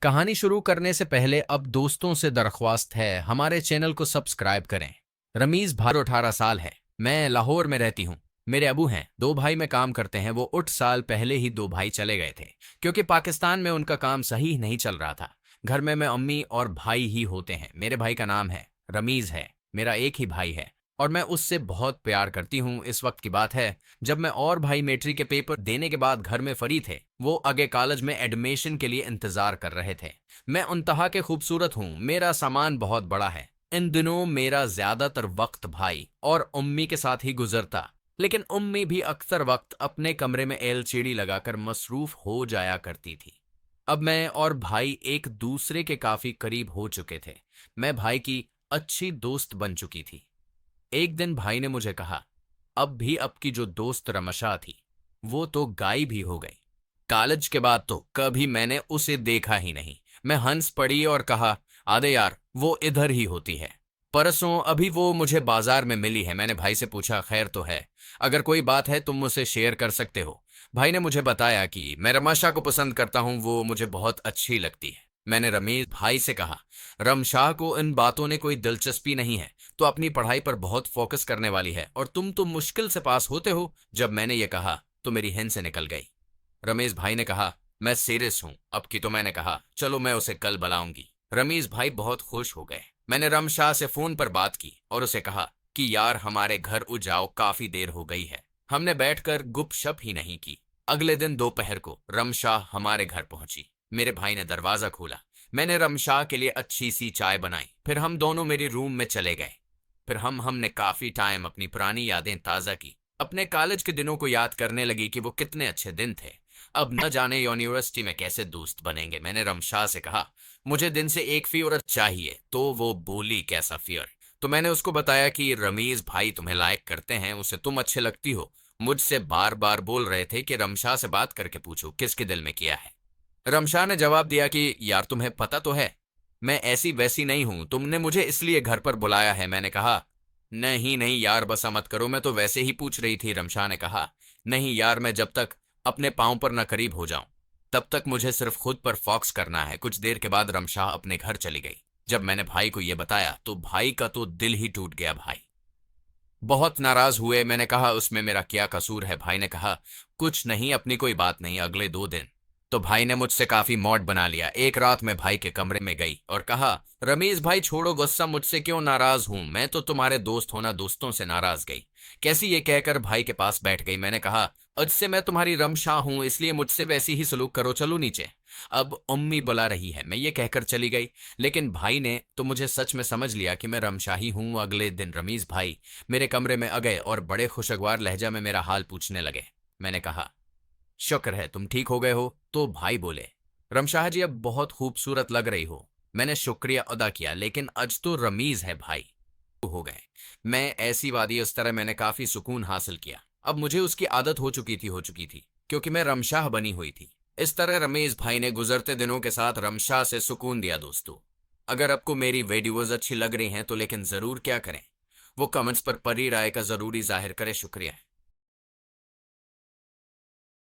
कहानी शुरू करने से पहले अब दोस्तों से दरख्वास्त है, हमारे चैनल को सब्सक्राइब करें। रमीज भाई 18 साल है। मैं लाहौर में रहती हूँ। मेरे अबू हैं, दो भाई में काम करते हैं। वो 8 साल पहले ही दो भाई चले गए थे क्योंकि पाकिस्तान में उनका काम सही नहीं चल रहा था। घर में मैं, अम्मी और भाई ही होते हैं। मेरे भाई का नाम है रमीज है। मेरा एक ही भाई है और मैं उससे बहुत प्यार करती हूँ। इस वक्त की बात है जब मैं और भाई मैट्रिक के पेपर देने के बाद घर में फ्री थे। वो आगे कॉलेज में एडमिशन के लिए इंतजार कर रहे थे। मैं उनतहा के खूबसूरत हूँ, मेरा सामान बहुत बड़ा है। इन दिनों मेरा ज्यादातर वक्त भाई और उम्मी के साथ ही गुजरता, लेकिन उम्मी भी अक्सर वक्त अपने कमरे में एलसीडी लगाकर मसरूफ हो जाया करती थी। अब मैं और भाई एक दूसरे के काफी करीब हो चुके थे। मैं भाई की अच्छी दोस्त बन चुकी थी। एक दिन भाई ने मुझे कहा, अब भी अब की जो दोस्त रमशा थी वो तो गायब भी हो गई। कॉलेज के बाद तो कभी मैंने उसे देखा ही नहीं। मैं हंस पड़ी और कहा, आधे यार वो इधर ही होती है। परसों अभी वो मुझे बाजार में मिली है। मैंने भाई से पूछा, खैर तो है? अगर कोई बात है तुम मुझसे शेयर कर सकते हो। भाई ने मुझे बताया कि मैं रमाशा को पसंद करता हूँ, वो मुझे बहुत अच्छी लगती है। मैंने रमीज भाई से कहा, रमशाह को इन बातों ने कोई दिलचस्पी नहीं है, तो अपनी पढ़ाई पर बहुत फोकस करने वाली है और तुम तो मुश्किल से पास होते हो। जब मैंने ये कहा तो मेरी हिन से निकल गई। रमेश भाई ने कहा, मैं सीरियस हूं अब की। तो मैंने कहा, चलो मैं उसे कल बुलाऊंगी। रमेश भाई बहुत खुश हो गए। मैंने रमशाह से फोन पर बात की और उसे कहा कि यार हमारे घर उजाओ, काफी देर हो गई है। हमने बैठकर गुपशप ही नहीं की। अगले दिन दोपहर को रमशाह हमारे घर पहुंची। मेरे भाई ने दरवाजा खोला। मैंने रमशाह के लिए अच्छी सी चाय बनाई। फिर हम दोनों मेरे रूम में चले गए। फिर हमने काफी टाइम अपनी पुरानी यादें ताजा की। अपने कॉलेज के दिनों को याद करने लगी कि वो कितने अच्छे दिन थे। अब न जाने यूनिवर्सिटी में कैसे दोस्त बनेंगे। मैंने रमशाह से कहा, मुझे दिन से एक फेवर चाहिए। तो वो बोली, कैसा फेवर? तो मैंने उसको बताया कि रमीज भाई तुम्हें लाइक करते हैं, उसे तुम अच्छे लगती हो। मुझसे बार बार बोल रहे थे कि रमशाह से बात करके पूछो किसके दिल में किया है। रमशाह ने जवाब दिया कि यार तुम्हें पता तो है मैं ऐसी वैसी नहीं हूं, तुमने मुझे इसलिए घर पर बुलाया है। मैंने कहा, नहीं नहीं यार बसा मत करो, मैं तो वैसे ही पूछ रही थी। रमशाह ने कहा, नहीं यार, मैं जब तक अपने पांव पर न करीब हो जाऊं तब तक मुझे सिर्फ खुद पर फोकस करना है। कुछ देर के बाद रमशाह अपने घर चली गई। जब मैंने भाई को यह बताया तो भाई का तो दिल ही टूट गया। भाई बहुत नाराज हुए। मैंने कहा, उसमें मेरा क्या कसूर है? भाई ने कहा, कुछ नहीं, अपनी कोई बात नहीं। अगले 2 दिन तो भाई ने मुझसे काफी मौड बना लिया। एक रात मैं भाई के कमरे में गई और कहा, रमीज भाई छोड़ो गुस्सा, मुझसे क्यों नाराज हूं? मैं तो तुम्हारे दोस्त होना दोस्तों से नाराज गई। कैसी ये कहकर भाई के पास बैठ गई। मैंने कहा, आज से मैं तुम्हारी रमशाह हूं, इसलिए मुझसे वैसी ही सलूक करो। चलो नीचे, अब अम्मी बुला रही है। मैं ये कहकर चली गई। लेकिन भाई ने तो मुझे सच में समझ लिया कि मैं रमशाही हूं। अगले दिन रमीज भाई मेरे कमरे में आ गए और बड़े खुशगवार लहजा में मेरा हाल पूछने लगे। मैंने कहा, शुक्र है तुम ठीक हो गए हो। तो भाई बोले, रमशाह जी अब बहुत खूबसूरत लग रही हो। मैंने शुक्रिया अदा किया, लेकिन आज तो रमीज है भाई हो गए। मैं ऐसी वादी, उस तरह मैंने काफी सुकून हासिल किया। अब मुझे उसकी आदत हो चुकी थी क्योंकि मैं रमशाह बनी हुई थी। इस तरह रमेश भाई ने गुजरते दिनों के साथ रमशाह से सुकून दिया। दोस्तों, अगर आपको मेरी वीडियोज अच्छी लग रही हैं तो लेकिन जरूर क्या करें, वो कमेंट्स पर परी राय का जरूरी जाहिर करें। शुक्रिया।